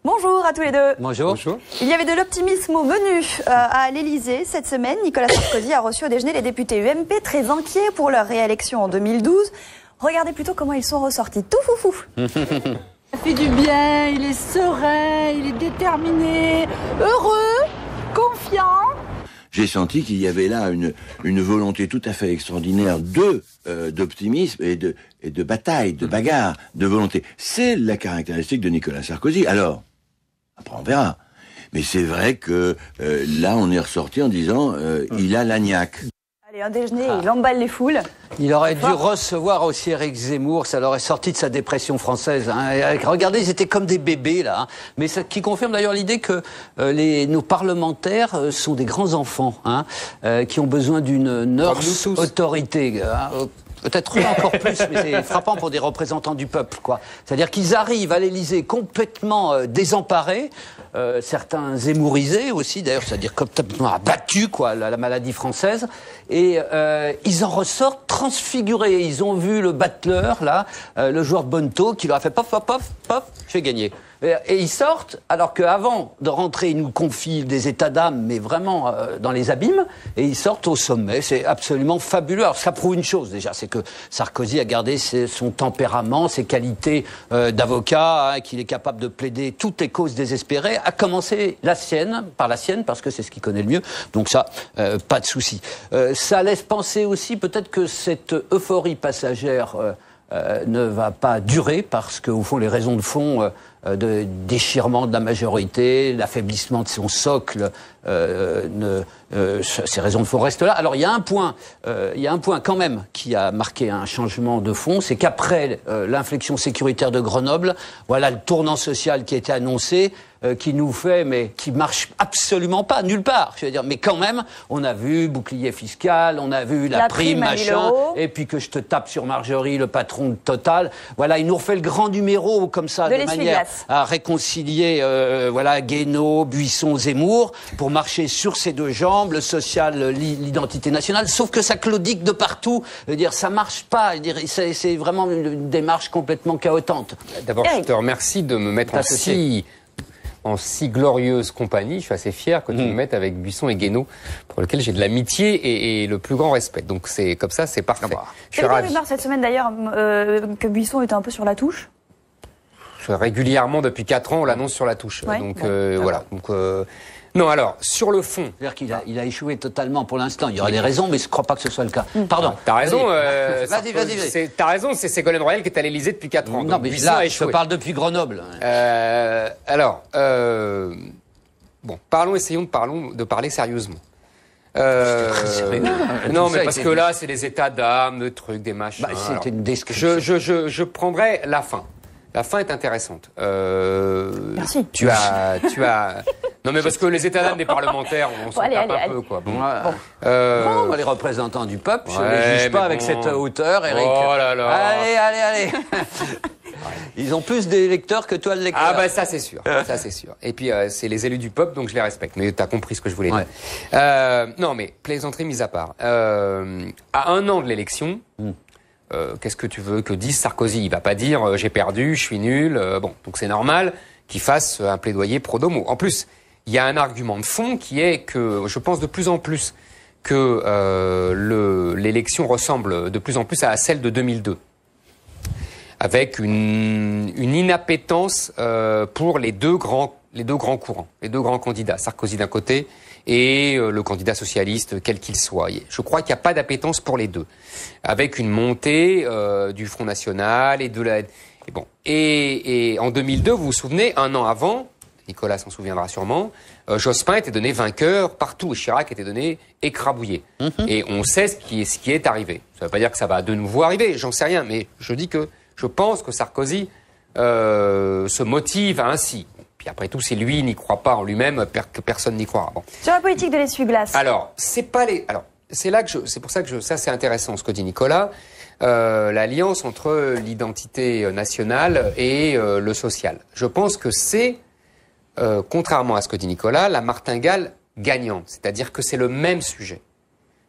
Bonjour à tous les deux. Bonjour. Bonjour. Il y avait de l'optimisme au menu à l'Élysée cette semaine. Nicolas Sarkozy a reçu au déjeuner les députés UMP très inquiets pour leur réélection en 2012. Regardez plutôt comment ils sont ressortis. Tout foufou. Ça fait du bien, il est serein, il est déterminé, heureux, confiant. J'ai senti qu'il y avait là une volonté tout à fait extraordinaire d'optimisme et de bataille, de bagarre, de volonté. C'est la caractéristique de Nicolas Sarkozy. Alors, après on verra. Mais c'est vrai que là on est ressorti en disant il a l'agnac. Allez, un déjeuner, il emballe les foules. Il aurait dû recevoir aussi Éric Zemmour, ça l'aurait sorti de sa dépression française. Hein. Regardez, ils étaient comme des bébés là. Hein. Mais ça qui confirme d'ailleurs l'idée que nos parlementaires sont des grands enfants, hein, qui ont besoin d'une nurse autorité. Hein. Peut-être encore plus, mais c'est frappant pour des représentants du peuple, quoi. C'est-à-dire qu'ils arrivent à l'Élysée complètement désemparés, certains zémourisés aussi, d'ailleurs, c'est-à-dire complètement abattus, quoi, la maladie française, et ils en ressortent transfigurés. Ils ont vu le battleur, là, le joueur de Bonneto, qui leur a fait pof, pof, pof, pof, j'ai gagné. Et ils sortent, alors qu'avant de rentrer, ils nous confient des états d'âme, mais vraiment dans les abîmes, et ils sortent au sommet. C'est absolument fabuleux. Alors ça prouve une chose déjà, c'est que Sarkozy a gardé son tempérament, ses qualités d'avocat, hein, qu'il est capable de plaider toutes les causes désespérées, à commencer par la sienne, parce que c'est ce qu'il connaît le mieux. Donc ça, pas de souci. Ça laisse penser aussi peut-être que cette euphorie passagère ne va pas durer, parce qu'au fond, les raisons de fond de déchirement de la majorité, l'affaiblissement de son socle, ces raisons de fond restent là. Alors il y a un point quand même qui a marqué un changement de fond, c'est qu'après l'inflexion sécuritaire de Grenoble, voilà le tournant social qui a été annoncé, qui nous fait, mais qui marche absolument pas, nulle part. Je veux dire, mais quand même, on a vu bouclier fiscal, on a vu la prime, machin, et puis que je te tape sur Marjorie, le patron de Total. Voilà, il nous refait le grand numéro comme ça, de manière à réconcilier, voilà, Guénaud, Buisson, Zemmour, pour marcher sur ses deux jambes, le social, l'identité nationale. Sauf que ça claudique de partout. Je veux dire, ça marche pas. C'est vraiment une démarche complètement chaotante. D'abord, je te remercie de me mettre en si glorieuse compagnie. Je suis assez fier que tu me mettes avec Buisson et Guénaud, pour lesquels j'ai de l'amitié et le plus grand respect. Donc c'est comme ça, c'est parfait. Je suis ravi. Rumeur cette semaine d'ailleurs que Buisson était un peu échoué sur la touche. Régulièrement, depuis 4 ans, on l'annonce sur la touche. Ouais, donc voilà. Donc non, alors sur le fond, c'est-à-dire qu'il a échoué totalement pour l'instant. Il y aura des raisons, mais je ne crois pas que ce soit le cas. Pardon. T'as raison. Vas-y. T'as raison. C'est Ségolène Royal qui est à l'Élysée depuis 4 ans. Non, mais là, je parle depuis Grenoble. Bon, essayons de parler sérieusement. Non, mais parce que là, c'est des états d'âme, des trucs, des machins. C'était une description. Je prendrai la fin. La fin est intéressante. Merci. Tu as. Non, mais parce que les états d'âme des parlementaires, on s'en tape un peu, quoi. Bon, les représentants du peuple, je ne les juge pas avec cette hauteur, Eric. Oh là là. Allez. Ils ont plus d'électeurs que toi de lecteurs. Ah bah ça c'est sûr, ça c'est sûr. Et puis c'est les élus du peuple, donc je les respecte. Mais t'as compris ce que je voulais dire. Non, mais plaisanterie mise à part. À 1 an de l'élection. Qu'est-ce que tu veux que dise Sarkozy? Il va pas dire j'ai perdu, je suis nul. Bon, donc c'est normal qu'il fasse un plaidoyer pro domo. En plus, il y a un argument de fond qui est que je pense de plus en plus que l'élection ressemble de plus en plus à celle de 2002, avec une inappétence pour les deux grands courants, les deux grands candidats, Sarkozy d'un côté et le candidat socialiste, quel qu'il soit. Je crois qu'il n'y a pas d'appétence pour les deux, avec une montée du Front National et en 2002, vous vous souvenez, 1 an avant, Nicolas s'en souviendra sûrement, Jospin était donné vainqueur partout et Chirac était donné écrabouillé. Et on sait ce qui est arrivé. Ça ne veut pas dire que ça va de nouveau arriver, j'en sais rien, mais je dis que je pense que Sarkozy se motive ainsi. Puis après tout, si lui n'y croit pas en lui-même, que personne n'y croira. Bon. Sur la politique de l'essuie-glace. Alors, c'est pour ça que ça c'est intéressant ce que dit Nicolas. L'alliance entre l'identité nationale et le social. Je pense que c'est, contrairement à ce que dit Nicolas, la martingale gagnante. C'est-à-dire que c'est le même sujet.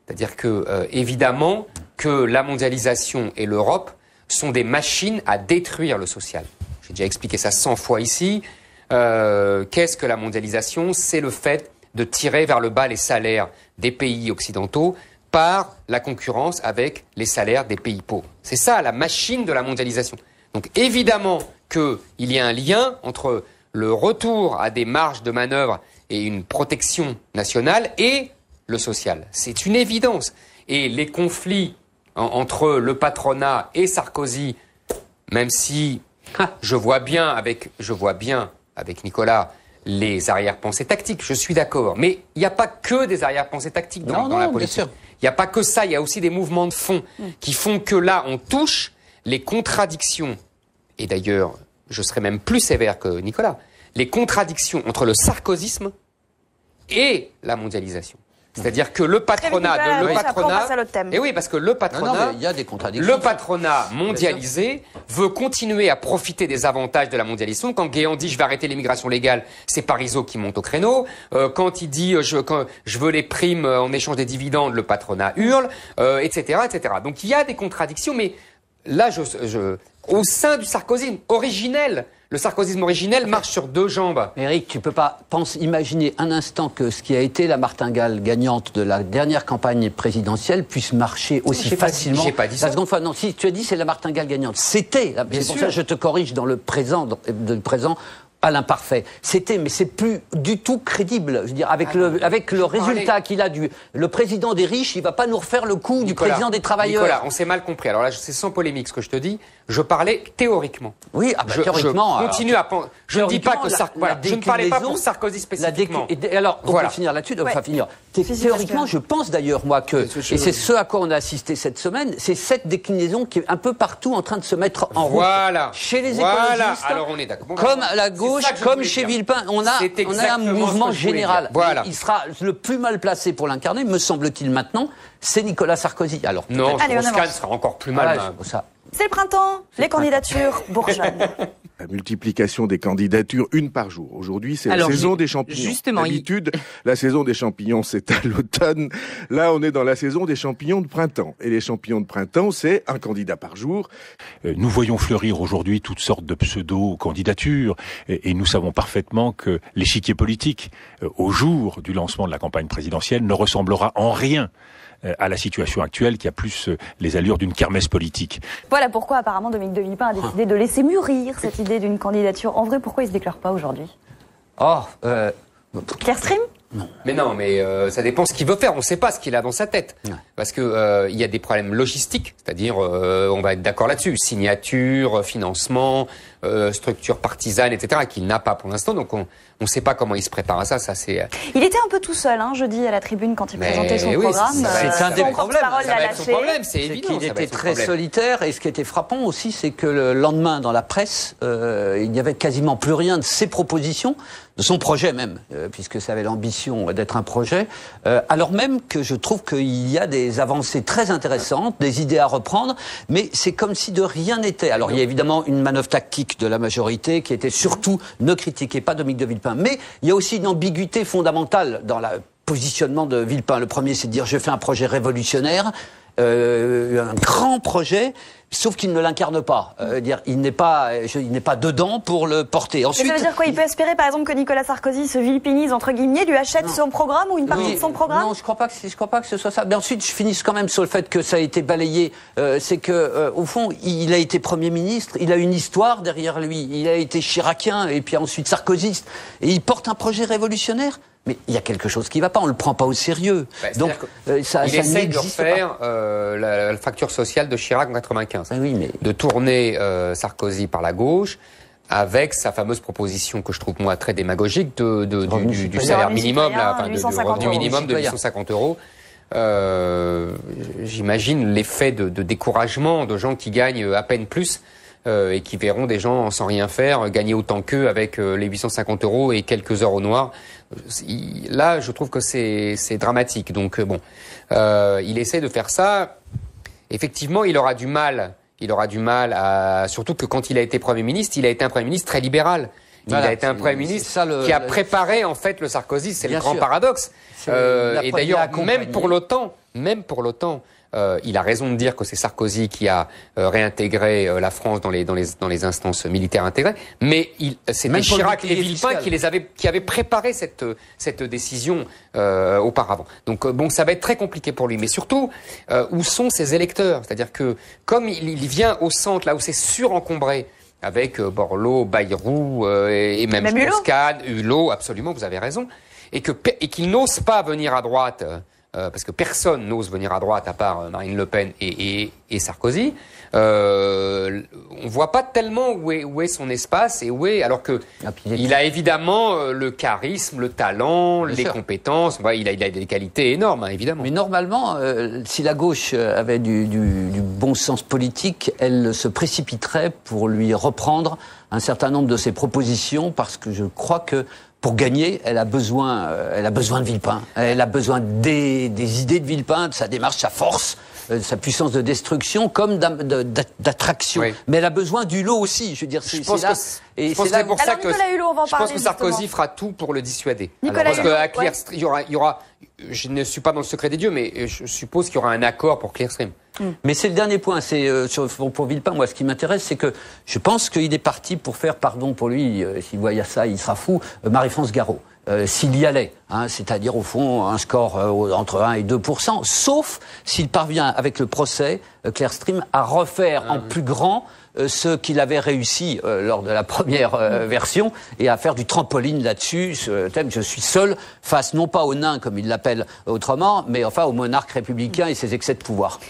C'est-à-dire que, évidemment, que la mondialisation et l'Europe sont des machines à détruire le social. J'ai déjà expliqué ça 100 fois ici. Qu'est-ce que la mondialisation? C'est le fait de tirer vers le bas les salaires des pays occidentaux par la concurrence avec les salaires des pays pauvres. C'est ça la machine de la mondialisation. Donc évidemment qu'il y a un lien entre le retour à des marges de manœuvre et une protection nationale et le social. C'est une évidence. Et les conflits entre le patronat et Sarkozy, même si je vois bien avec Nicolas les arrière-pensées tactiques, je suis d'accord. Mais il n'y a pas que des arrière-pensées tactiques dans la politique. Il n'y a pas que ça, il y a aussi des mouvements de fond qui font que là, on touche les contradictions. Et d'ailleurs, je serais même plus sévère que Nicolas. Les contradictions entre le sarkozysme et la mondialisation. C'est-à-dire que le patronat, et oui, parce que le patronat, il y a des contradictions. Le patronat mondialisé veut continuer à profiter des avantages de la mondialisation. Quand Guéant dit je vais arrêter l'immigration légale, c'est Parisot qui monte au créneau. Quand il dit je veux les primes en échange des dividendes, le patronat hurle, etc., etc. Donc il y a des contradictions, mais là, au sein du sarkozysme originel, le sarkozysme originel marche sur deux jambes. Éric, tu peux pas imaginer un instant que ce qui a été la martingale gagnante de la dernière campagne présidentielle puisse marcher aussi facilement. J'ai pas dit ça. La seconde fois, non, si tu as dit c'est la martingale gagnante, c'était. C'est pour ça que je te corrige dans le présent, à l'imparfait. C'était, mais c'est plus du tout crédible. Je veux dire, avec le résultat qu'il a le président des riches, il va pas nous refaire le coup du président des travailleurs. Nicolas, on s'est mal compris. Alors là, c'est sans polémique ce que je te dis. Je parlais théoriquement. Oui, théoriquement. Je continue à penser. Je ne dis pas que je ne parlais pas pour Sarkozy spécifiquement. Alors, on peut finir là-dessus. On va finir. Théoriquement, je pense d'ailleurs, moi, et c'est ce à quoi on a assisté cette semaine, c'est cette déclinaison qui est un peu partout en train de se mettre en route. Chez les écologistes. Alors on est d'accord. Comme à la gauche, comme chez Villepin, on a un mouvement général. Voilà. Il sera le plus mal placé pour l'incarner, me semble-t-il maintenant, c'est Nicolas Sarkozy. Alors, non, Strauss-Kahn sera encore plus mal. C'est le printemps, les candidatures bourgeonnent. La multiplication des candidatures, une par jour. Aujourd'hui, c'est la saison des champignons. D'habitude, la saison des champignons, c'est à l'automne. Là, on est dans la saison des champignons de printemps. Et les champignons de printemps, c'est un candidat par jour. Nous voyons fleurir aujourd'hui toutes sortes de pseudo-candidatures. Et nous savons parfaitement que l'échiquier politique, au jour du lancement de la campagne présidentielle, ne ressemblera en rien à la situation actuelle qui a plus les allures d'une kermesse politique. Voilà pourquoi apparemment Dominique de Villepin a décidé de laisser mûrir cette idée d'une candidature. En vrai, pourquoi il ne se déclare pas aujourd'hui? Claire Stream? Non. Mais ça dépend ce qu'il veut faire. On ne sait pas ce qu'il a dans sa tête. Ouais. Parce que il y a des problèmes logistiques, c'est-à-dire, on va être d'accord là-dessus, signature, financement, structure partisane, etc., qu'il n'a pas pour l'instant. Donc on ne sait pas comment il se prépare à ça. C'est. Il était un peu tout seul, jeudi à la tribune quand il présentait son programme. C'est un des problèmes. Son problème, c'est évident. Qu'il était très solitaire. Et ce qui était frappant aussi, c'est que le lendemain, dans la presse, il n'y avait quasiment plus rien de ses propositions, de son projet même, puisque ça avait l'ambition d'être un projet, alors même que je trouve qu'il y a des avancées très intéressantes, des idées à reprendre, mais c'est comme si de rien n'était. Alors il y a évidemment une manœuvre tactique de la majorité qui était surtout ne critiquez pas Dominique de Villepin, mais il y a aussi une ambiguïté fondamentale dans le positionnement de Villepin. Le premier, c'est de dire je fais un projet révolutionnaire, un grand projet, sauf qu'il ne l'incarne pas. Il n'est pas dedans pour le porter. Ensuite, mais ça veut dire quoi? Il peut espérer, par exemple, que Nicolas Sarkozy se villepinise, entre guillemets, lui achète son programme ou une partie de son programme? Non, je crois pas que ce soit ça. Mais ensuite, je finis quand même sur le fait que ça a été balayé. C'est que, au fond, il a été Premier ministre, il a une histoire derrière lui. Il a été chiracien et puis ensuite sarkozyste. Et il porte un projet révolutionnaire. Mais il y a quelque chose qui ne va pas, on ne le prend pas au sérieux. Donc, il essaie de refaire la fracture sociale de Chirac en 95. De tourner Sarkozy par la gauche, avec sa fameuse proposition que je trouve moi très démagogique du salaire minimum, du revenu minimum de 850 euros. J'imagine l'effet de découragement de gens qui gagnent à peine plus et qui verront des gens sans rien faire gagner autant qu'eux avec les 850 euros et quelques heures au noir. Là, je trouve que c'est dramatique. Donc il essaie de faire ça. Effectivement, il aura du mal à, surtout que quand il a été Premier ministre, il a été un Premier ministre très libéral. Voilà, il a été un Premier ministre qui a préparé en fait le Sarkozy, c'est le grand paradoxe. Et d'ailleurs, même pour l'OTAN, il a raison de dire que c'est Sarkozy qui a réintégré la France dans les instances militaires intégrées, mais c'était Chirac et Villepin qui avaient préparé cette décision auparavant. Donc bon, ça va être très compliqué pour lui. Mais surtout, où sont ses électeurs? C'est-à-dire que comme il vient au centre, là où c'est surencombré, avec Borloo, Bayrou et même Strauss-Kahn, Hulot, absolument, vous avez raison, et qu'il n'ose pas venir à droite. Parce que personne n'ose venir à droite à part Marine Le Pen et Sarkozy. On voit pas tellement où est son espace et alors que il a évidemment le charisme, le talent, les compétences. Il a des qualités énormes, hein, évidemment. Mais normalement, si la gauche avait du bon sens politique, elle se précipiterait pour lui reprendre un certain nombre de ses propositions, parce que je crois que pour gagner, elle a besoin de Villepin. Elle a besoin des idées de Villepin, de sa démarche, sa force, sa puissance de destruction, comme d'attraction. Oui. Mais elle a besoin d'Hulot aussi. Je veux dire, je pense que c'est pour ça que je pense que Sarkozy fera tout pour le dissuader. Parce qu'à Clearstream, il y aura. Je ne suis pas dans le secret des dieux, mais je suppose qu'il y aura un accord pour Clearstream. Mais c'est le dernier point. C'est pour Villepin. Moi, ce qui m'intéresse, c'est que je pense qu'il est parti pour faire, pardon pour lui, s'il voit ça, il sera fou, Marie-France Garot. S'il y allait, hein, c'est-à-dire au fond un score entre 1 et 2%, sauf s'il parvient avec le procès Clearstream à refaire en plus grand ce qu'il avait réussi lors de la première version, et à faire du trampoline là-dessus, ce thème. Je suis seul face non pas au nain comme il l'appelle autrement, mais enfin au monarque républicain et ses excès de pouvoir.